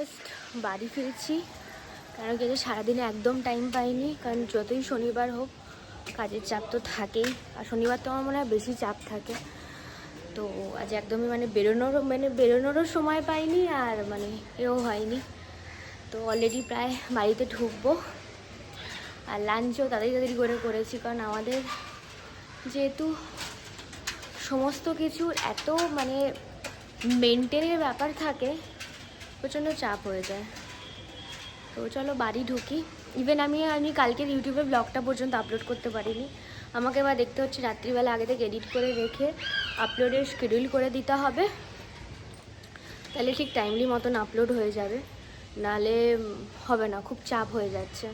Just বাড়ি ফিরেছি, কারণ কি সারাদিনে একদম টাইম পাইনি। কারণ যতই শনিবার হোক কাজের চাপ তো থাকেই, আর শনিবার তো আমার মনে হয় বেশি চাপ থাকে। তো আজ একদমই বেরোনোরও সময় পাইনি, আর এও হয়নি। তো অলরেডি প্রায় বাড়িতে ঢুকবো, আর লাঞ্চও তাড়াতাড়ি করে করেছি, কারণ আমাদের যেহেতু সমস্ত কিছুর এত মেনটেনের ব্যাপার থাকে, প্রচণ্ড চাপ হয়ে যায়। তো চলো বাড়ি ঢুকি। ইভেন আমি কালকের ইউটিউবে ব্লগটা পর্যন্ত আপলোড করতে পারিনি। আমাকে এবার দেখতে হচ্ছে রাত্রিবেলা আগে থেকে এডিট করে রেখে আপলোডের শিডিউল করে দিতে হবে, তাহলে ঠিক টাইমলি মতন আপলোড হয়ে যাবে, নাহলে হবে না, খুব চাপ হয়ে যাচ্ছে।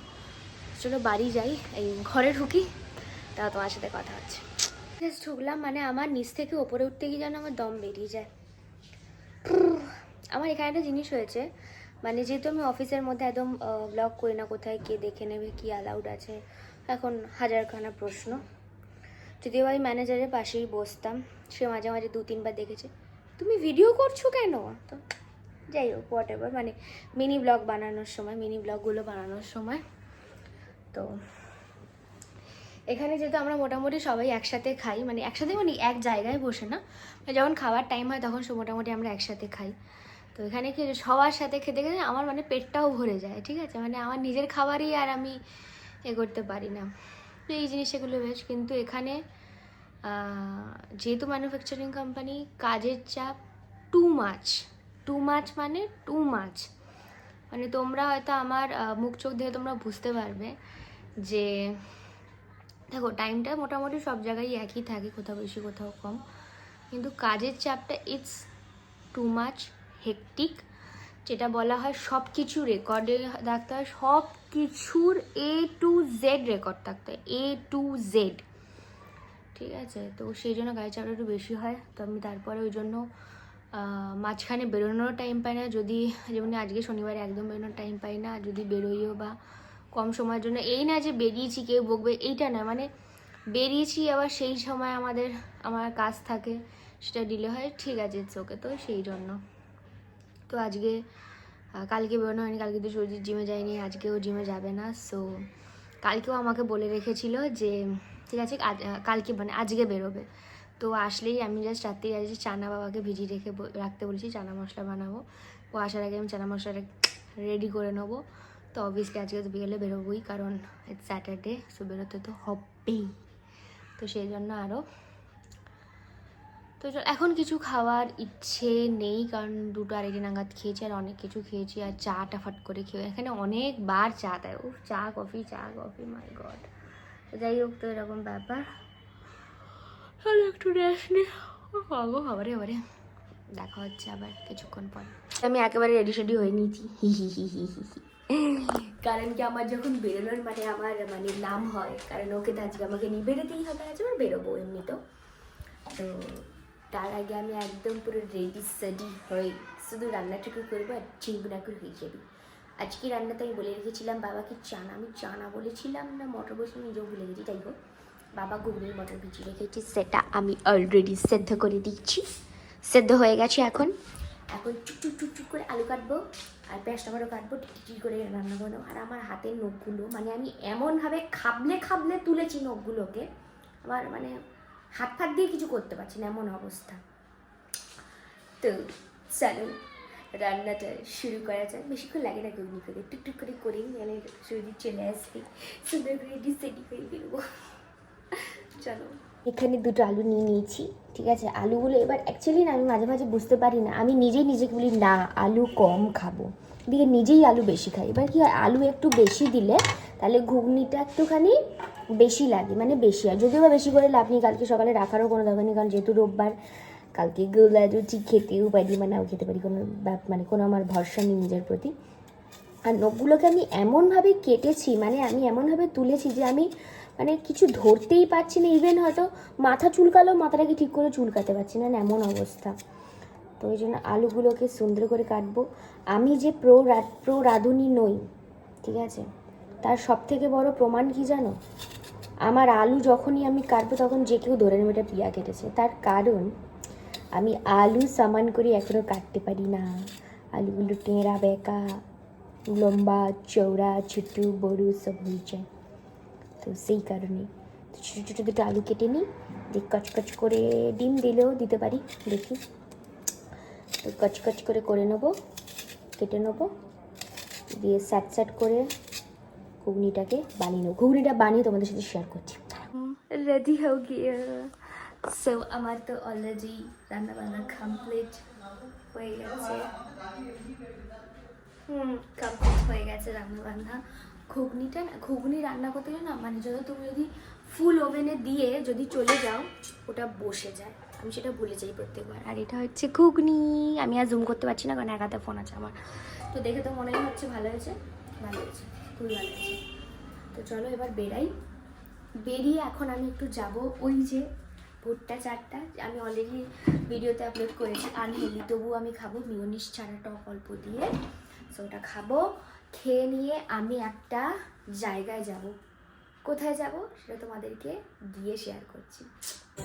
চলো বাড়ি যাই, এই ঘরে ঢুকি, তা তোমার সাথে কথা হচ্ছে। জাস্ট ঢুকলাম, আমার নিচ থেকে ওপরে উঠতে গিয়ে যেন আমার দম বেরিয়ে যায়। আমার এখানে একটা জিনিস হয়েছে, যেহেতু আমি অফিসের মধ্যে একদম ব্লগ করি না, কোথায় কে দেখে নেবে, কি অ্যালাউড আছে, এখন হাজারখানা প্রশ্ন। যদিও আমি ম্যানেজারের পাশেই বসতাম, সে মাঝে মাঝে 2-3 বার দেখেছে, তুমি ভিডিও করছো কেন? তো যাই হোক, হোয়াট এভার, মিনি ব্লগগুলো বানানোর সময়। তো এখানে যেহেতু আমরা মোটামুটি সবাই একসাথে খাই, একসাথে এক জায়গায় বসে না, যখন খাওয়ার টাইম হয় তখন মোটামুটি আমরা একসাথে খাই। তো এখানে কি সবার সাথে খেতে খেতে আমার পেটটাও ভরে যায়, ঠিক আছে, আমার নিজের খাবারই আর আমি করতে পারি না। তো এই জিনিসগুলো বেশ, কিন্তু এখানে যেহেতু ম্যানুফ্যাকচারিং কোম্পানি, কাজের চাপ টু মাচ, তোমরা হয়তো আমার মুখ চোখ দেখে তোমরা বুঝতে পারবে যে দেখো টাইমটা মোটামুটি সব জায়গায় একই থাকে, কোথাও বেশি কোথাও কম, কিন্তু কাজের চাপটা ইটস টু মাচ হেকটিক। যেটা বলা হয় সব কিছু রেকর্ডে রাখতে হয়, সব কিছুর A to Z রেকর্ড থাকতে হয়, A to Z, ঠিক আছে। তো সেই জন্য কাজের চাপটা একটু বেশি হয়। তো আমি তারপরে ওই জন্য মাঝখানে বেরোনোর টাইম পাই না, যদি যেমন আজকে শনিবারে একদম বেরোনোর টাইম পাই না, যদি বেরোইও বা কম সময়ের জন্য, এই না যে বেরিয়েছি কেউ বকবে এইটা না, বেরিয়েছি আবার সেই সময় আমার কাজ থাকে, সেটা ডিলে হয়, ঠিক আছে, ইটস ওকে। তো সেই জন্য তো আজকে কালকে বেরোনো হয়নি, কালকে তো সূর্যির জিমে যায়নি, আজকেও জিমে যাবে না। সো কালকেও আমাকে বলে রেখেছিল যে ঠিক আছে কালকে আজকে বেরোবে। তো আসলেই আমি জাস্ট রাত্রি আজকে চানা বাবাকে ভিজিয়ে রাখতে বলেছি, চানা মশলা বানাবো। ও আসার আগে আমি চানা মশলাটা রেডি করে নেবো। তো অবভিয়াসলি আজকে তো বিকেলে বেরোবোই, কারণ ইটস স্যাটারডে, সো বেরোতে তো হবেই। তো সেই জন্য তো এখন কিছু খাওয়ার ইচ্ছে নেই, কারণ 2-2:30 নাগাদ খেয়েছি, আর অনেক কিছু খেয়েছি, আর চাটা ফাট করে খেয়ে, এখানে অনেকবার চা দেয়, ও চা কফি মাই গড। তো যাই হোক, তো এরকম ব্যাপার। একটু রেস্ট নি, খবরে দেখা হচ্ছে আবার কিছুক্ষণ পর। আমি একেবারে রেডি হয়ে নিয়েছি, কারণ কি আমার যখন বেরোনোর আমার নাম হয়, কারণ ওকে তো আজকে আমাকে নিয়ে বেরোতেই হবে, আজ আমার বেরোবো এমনি তো তার আগে আমি একদম পুরো রেডি হয়ে শুধু রান্নাটুকু করবো, আর চিংড়াকুর হয়ে যাবি। আজকে রান্নাতে আমি বলে রেখেছিলাম বাবাকে আমি চানা বলেছিলাম না মটর বসে, নিজেও ভুলে গেছি। যাই হোক, বাবা ঘুগনির মটর ভিজিয়ে রেখেছি, সেটা আমি অলরেডি সেদ্ধ করে দিচ্ছি, সেদ্ধ হয়ে গেছে। এখন টুক করে আলু কাটবো, আর পেঁয়াজ টমেটো কাটবো, টিকি করে রান্না করবো। আর আমার হাতের নখগুলো আমি এমনভাবে খাবলে তুলেছি নখগুলোকে, আমার হাত ফাত দিয়ে কিছু করতে পারছি না, এমন অবস্থা। তো চলো রান্নাটা শুরু করা যায়, বেশিক্ষণ লাগে না ঘুগনি করে, টুকটুক করে করেই গেলে শরীর চলে আসবে, সুন্দর করে রেডি করে বেরোবো। চলো, এখানে 2টো আলু নিয়ে নিয়েছি, ঠিক আছে। আলুগুলো এবার অ্যাকচুয়ালি না আমি মাঝে মাঝে বুঝতে পারি না, আমি নিজেকে বলি না আলু কম খাবো, দিকে নিজেই আলু বেশি খাই। এবার কি হয়, আলু একটু বেশি দিলে তাহলে ঘুগনিটা একটুখানি বেশি লাগে, বেশি হয়। যদিও বা বেশি করে লাভ নেই, কালকে সকালে রাখারও কোনো দরকার নেই, কারণ যেহেতু রোববার, কালকে গোলা রুটি খেতেও পারি, নাও খেতে পারি, কোনো কোনো আমার ভরসা নেই নিজের প্রতি। আর নখগুলোকে আমি এমনভাবে কেটেছি, আমি এমনভাবে তুলেছি যে আমি কিছু ধরতেই পারছি না। ইভেন হয়তো মাথা চুলকালেও মাথাটাকে ঠিক করে চুলকাতে পারছি না, এমন অবস্থা। তো ওই জন্য আলুগুলোকে সুন্দর করে কাটবো। আমি যে প্রো রাঁধুনি নই, ঠিক আছে, তার সব থেকে বড় প্রমাণ কি জানো, আমার আলু যখনই আমি কাটবো তখন যে কেউ ধরে নেবে এটা প্রিয়া কেটেছে। তার কারণ আমি আলু সমান করে এখনও কাটতে পারি না, আলুগুলো টেঁড়া বেঁকা, লম্বা চওড়া ছোটো বড়ো সব হয়ে যায়। তো সেই কারণে তো ছোটো ছোটো দুটো আলু কেটে নিই, দিয়ে কচকচ করে ডিম দিলেও দিতে পারি, দেখি। তো কচকচ করে নেবো, কেটে নেবো, দিয়ে স্যাট স্যাট করে ঘুগনিটাকে বানিয়ে নেবো। ঘুগনিটা বানিয়ে তোমাদের সাথে শেয়ার করছি। রেডি হয়ে গিয়ে সো আমার তো অলরেডি রান্না বান্না কমপ্লিট হয়ে গেছে। কমপ্লিট হয়ে গেছে রান্না বান্না। ঘুগনিটা না, ঘুগনি রান্না করতে গেলে না, মানে তুমি যদি ফুল ওভেনে দিয়ে যদি চলে যাও ওটা বসে যায়, আমি সেটা ভুলে যাই প্রত্যেকবার। আর এটা হচ্ছে ঘুগনি, আমি আর জুম করতে পারছি না কারণ এক হাতে ফোন আছে আমার। তো দেখে তো মনেই হচ্ছে ভালো হয়েছে, ভালো হয়েছে, খুবই ভালো হয়েছে। তো চলো এবার বেরাই। বেরিয়ে এখন আমি একটু যাব ওই যে ভুট্টা চাটটা, আমি অলরেডি ভিডিওতে আপলোড করেছি আনহেলদি, তবুও আমি খাবো মিওনিস ছাড়া টক অল্প দিয়ে। সো ওটা খাবো, খেয়ে নিয়ে আমি একটা জায়গায় যাব। কোথায় যাব সেটা তোমাদেরকে গিয়ে শেয়ার করছি।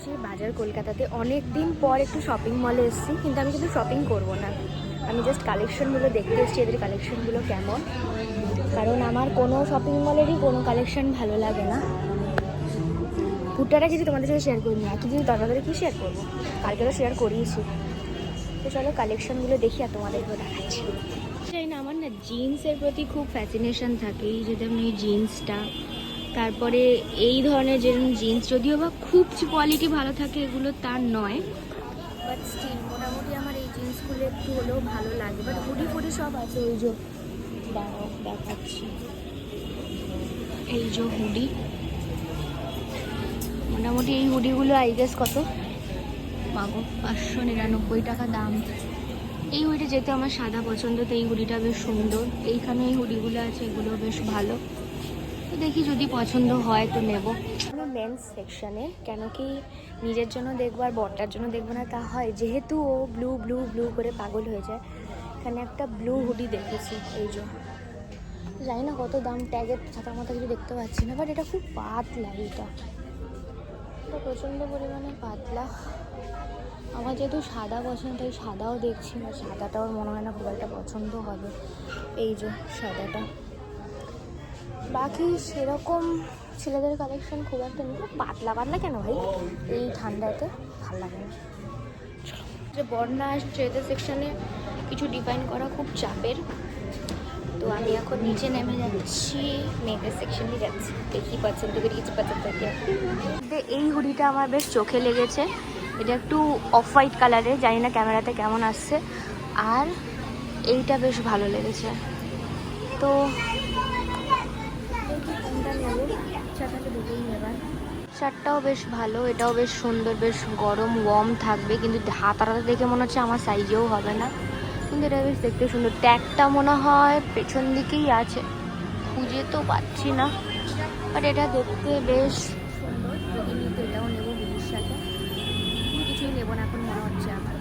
সে বাজার কলকাতাতে অনেক দিন পর একটু শপিং মলে এসেছি, কিন্তু আমি কিন্তু শপিং করব না, আমি জাস্ট কালেকশনগুলো দেখতে এসেছি, এদের কালেকশনগুলো কেমন। কারণ আমার কোনো শপিং মলেরই কোনো কালেকশন ভালো লাগে না। ভুট্টাটা কিছু তোমাদের সাথে শেয়ার করিনি, আর কিছু দাদাদের কি শেয়ার করবো, কালকে তো শেয়ার করিয়েছি। তো চলো কালেকশনগুলো দেখি আর তোমাদেরকেও দেখাচ্ছি। জানি না, আমার না জিন্সের প্রতি খুব ফ্যাসিনেশন থাকে, এই যে যেমন এই জিন্সটা, তারপরে এই ধরনের যেরকম জিন্স, যদিও বা খুব কোয়ালিটি ভালো থাকে এগুলো তার নয়, বাট স্টিল মোটামুটি আমার এই জিন্সগুলো একটু হলেও ভালো লাগে। বাট হুডি ফুডি সব আছে, ওই যে দেখাচ্ছি, এই যে হুডি, মোটামুটি এই হুডিগুলো আই গেস কত পাবো, 599 টাকা দাম। এই হুডিটা যেহেতু আমার সাদা পছন্দ, তো এই হুডিটা বেশ সুন্দর। এইখানে এই হুডিগুলো আছে, এগুলো বেশ ভালো। তো দেখি যদি পছন্দ হয় তো নেব। মেন্স সেকশানে, কেন কি নিজের জন্য দেখবো আর বরটার জন্য দেখবো না তা হয়, যেহেতু ও ব্লু ব্লু ব্লু করে পাগল হয়ে যায়। এখানে একটা ব্লু হুডি দেখেছি, এই যে জানি না কত দাম, ট্যাগের ছাতা মাথা কিছু দেখতে পাচ্ছি না, বাট এটা খুব পাতলা, এটা প্রচণ্ড পরিমাণে পাতলা। আমার যেহেতু সাদা পছন্দ, তাই সাদাও দেখছি না, সাদাটাও মনে হয় না খুব একটা পছন্দ হবে। এই যে সাদাটা, বাকি সেরকম ছেলেদের কালেকশন খুব একটা নেই। পাতলা পাতলা কেন ভাই, এই ঠান্ডাতে ভালো লাগে না। যে বন্যা আসছে, এদের সেকশানে কিছু ডিফাইন করা খুব চাপের। তো আমি এখন নিচে নেমে যাচ্ছি, মেয়েদের সেকশনে যাচ্ছি, দেখি পছন্দ করি কিছু পছন্দ করি। এই হুডিটা আমার বেশ চোখে লেগেছে, এটা একটু অফ হোয়াইট কালারের, জানি না ক্যামেরাতে কেমন আসছে। আর এইটা বেশ ভালো লেগেছে, তো শার্টটাও বেশ ভালো, এটাও বেশ সুন্দর, বেশ গরম ওয়ার্ম থাকবে, কিন্তু হাতাটা দেখে মনে হচ্ছে আমার সাইজেও হবে না, কিন্তু এটা বেশ দেখতে সুন্দর। ট্যাগটা মনে হয় পেছন দিকেই আছে, খুঁজে তো পাচ্ছি না, বাট এটা দেখতে বেশ সুন্দর। যদি নিতে এটাও নেবো হুডির সাথে, কিছুই নেবো না এখন মনে হচ্ছে আমার।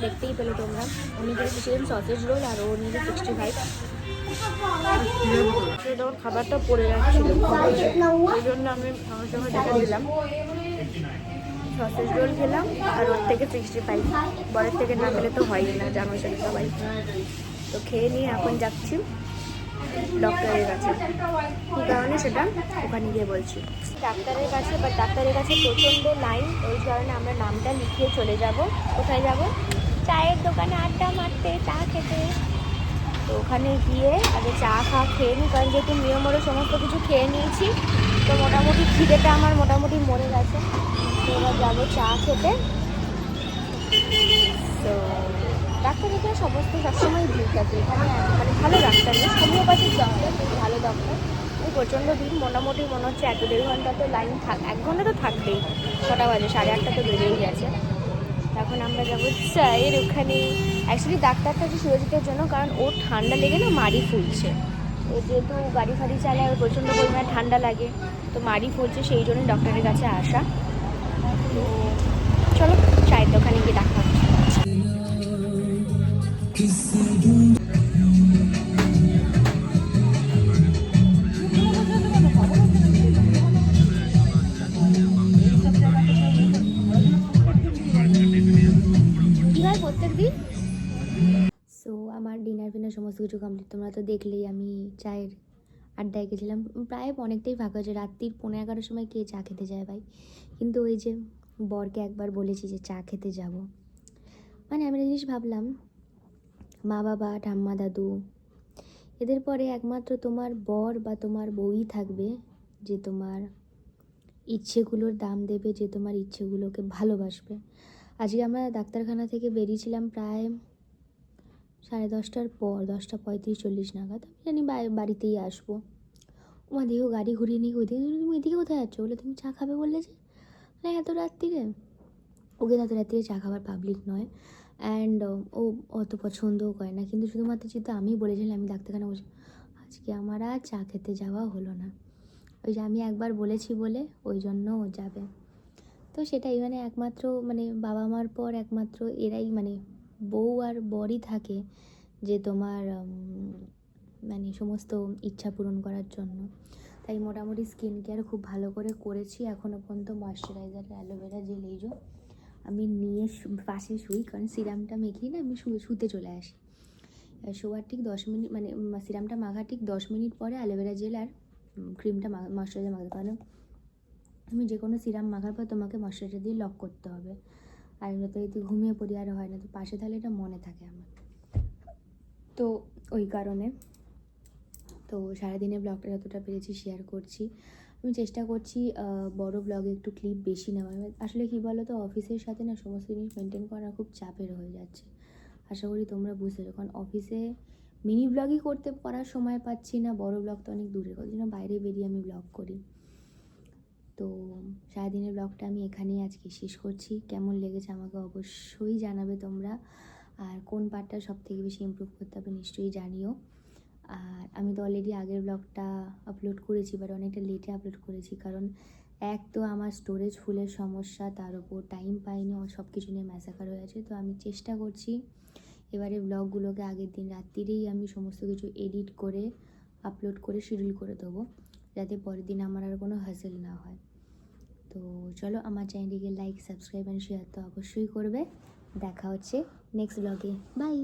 দেখতেই পেলে তোমরা, উনি গেছিলেন সসেজ রোল আর ও নিয়ে 65। ওর খাবারটা পড়ে যাচ্ছিল, ওই জন্য আমি আমার সঙ্গে দেখে দিলাম, সসেজ রোল খেলাম আর ওর থেকে 65। বরের থেকে না পেলে তো হয়ই না, জানো সেটা সবাই। তো খেয়ে নিয়ে এখন যাচ্ছি ডক্টরের কাছে, কী কারণে সেটা ওখানে গিয়ে বলছি। ডাক্তারের কাছে, বা ডাক্তারের কাছে প্রচণ্ড লাইন, ওই কারণে আমরা নামটা লিখিয়ে চলে যাব। কোথায় যাব? চায়ের দোকানে আড্ডা মারতে, চা খেতে। তো ওখানে গিয়ে আগে চা খেয়ে নিই, কারণ যেহেতু নিয়মরে সমস্ত কিছু খেয়ে নিয়েছি, তো মোটামুটি খিদেটা আমার মোটামুটি মরে গেছে। তো এবার যাবো চা খেতে। তো ডাক্তার এখানে সমস্ত সবসময় ভিড় থাকে, এখানে মানে ভালো ডাক্তার নেই, হোমিওপ্যাথিক ডক্টর, ভালো ডক্টর। প্রচণ্ড ভিড়, মোটামুটি মনে হচ্ছে 1-1.5 ঘন্টা তো লাইন 1 ঘন্টা তো থাকবেই। 6টা বাজে, 8:30 তো বেরিয়েই গেছে। এখন আমরা যাবো চায়ের ওখানে। অ্যাকচুয়ালি ডাক্তারটা হচ্ছে সুরজিতের জন্য, কারণ ওর ঠান্ডা লেগে না মাড়ি ফুলছে। ও যেহেতু গাড়ি ফাড়ি চালায়, ওর প্রচণ্ড পরিমাণে ঠান্ডা লাগে, তো মাড়ি ফুলছে, সেই জন্যই ডক্টরের কাছে আসা। তো চলো চায়ের দোকানে গিয়ে দেখা হচ্ছে। কি হয় প্রত্যেক দিন ডিনার ফিনার সমস্ত কিছু কমপ্লিট, তোমরা তো দেখলেই আমি চায়ের আড্ডায় গেছিলাম, প্রায় অনেকটাই ফাঁকা হয়েছে, রাত্রির 11:30 সময় কে চা খেতে যায় ভাই। কিন্তু ওই যে বরকে একবার বলেছি যে চা খেতে যাব, মানে আমি একটা জিনিস ভাবলাম, মা বাবা ঠাম্মা দাদু এদের পরে একমাত্র তোমার বর বা তোমার বউই থাকবে যে তোমার ইচ্ছেগুলোর দাম দেবে, যে তোমার ইচ্ছেগুলোকে ভালোবাসবে। আজকে আমরা ডাক্তারখানা থেকে বেরিয়েছিলাম প্রায় 10:30টার পর, 10:35-40 নাগাদ। আমি জানি বাড়িতেই আসবো। ওমা দেখো গাড়ি ঘুরিয়ে নিয়ে ওইদিকে, তুমি এদিকে কোথায় যাচ্ছ, বলে তুমি চা খাবে বললে যে, এত রাত্রিরে, ওকে এত রাত্রিরে চা খাবার পাবলিক নয়, অ্যান্ড ও অত পছন্দও করে না, কিন্তু শুধুমাত্র যেহেতু আমি বলেছিলাম, আমি ডাক্তারখানা বসে, আজকে আমার আর চা খেতে যাওয়া হলো না। ওই যে আমি একবার বলেছি বলে ওই জন্য ও যাবে। তো সেটাই, মানে একমাত্র মানে বাবা মার পর একমাত্র এরাই, মানে বউ আর বরই থাকে যে তোমার মানে সমস্ত ইচ্ছা পূরণ করার জন্য। তাই মোটামুটি স্কিন কেয়ার খুব ভালো করে করেছি এখনও পর্যন্ত। ময়শ্চারাইজার, অ্যালোভেরা জেল, এই যে আমি নিয়ে পাশে শুই, কারণ সিরামটা মেখেই না আমি শুতে চলে আসি। শোয়ার ঠিক 10 মিনিট, মানে সিরামটা মাখার ঠিক 10 মিনিট পরে অ্যালোভেরা জেল আর ক্রিমটা ময়শ্চারাইজার মাখাতে, কারণ তুমি যে কোনো সিরাম মাখার পর তোমাকে ময়শ্চারাইজার দিয়ে লক করতে হবে, আর এগুলো তো যদি ঘুমিয়ে পড়ি আর হয় না, তো পাশে তাহলে এটা মনে থাকে আমার। তো ওই কারণে তো সারাদিনের ব্লগটা যতটা পেরেছি শেয়ার করছি। আমি চেষ্টা করছি বড় ব্লগে একটু ক্লিপ বেশি নেওয়ার। আসলে কী বলো তো, অফিসের সাথে না সমস্ত জিনিস মেনটেন করা খুব চাপের হয়ে যাচ্ছে। আশা করি তোমরা বুঝতে পারো, কারণ অফিসে মিনি ব্লগই করার সময় পাচ্ছি না, বড় ব্লগ তো অনেক দূরের কথা, জন্য বাইরে বেরিয়ে আমি ব্লগ করি। তো সারাদিনের ব্লগটা আমি এখানেই আজকে শেষ করছি। কেমন লেগেছে আমাকে অবশ্যই জানাবে তোমরা, আর কোন পার্টটা সবথেকে বেশি ইমপ্রুভ করতে হবে নিশ্চয়ই জানিও। আর আমি তো অলরেডি আগের ব্লগটা আপলোড করেছি, বাট অনেকটা লেটে আপলোড করেছি, কারণ এক তো আমার স্টোরেজ ফুলের সমস্যা, তার উপর টাইম পাইনি, সব কিছু নিয়ে ম্যাসাকার হয়ে আছে। তো আমি চেষ্টা করছি এবারে ব্লগগুলোকে আগের দিন রাত্রিরেই আমি সমস্ত কিছু এডিট করে আপলোড করে শিডিউল করে দেবো, যাতে পরের দিন আমার আর কোনো হাসেল না হয়। তো চলো, আমার চ্যানেলটিকে লাইক, সাবস্ক্রাইব অ্যান্ড শেয়ার তো অবশ্যই করবে। দেখা হচ্ছে নেক্সট ব্লগে, বাই।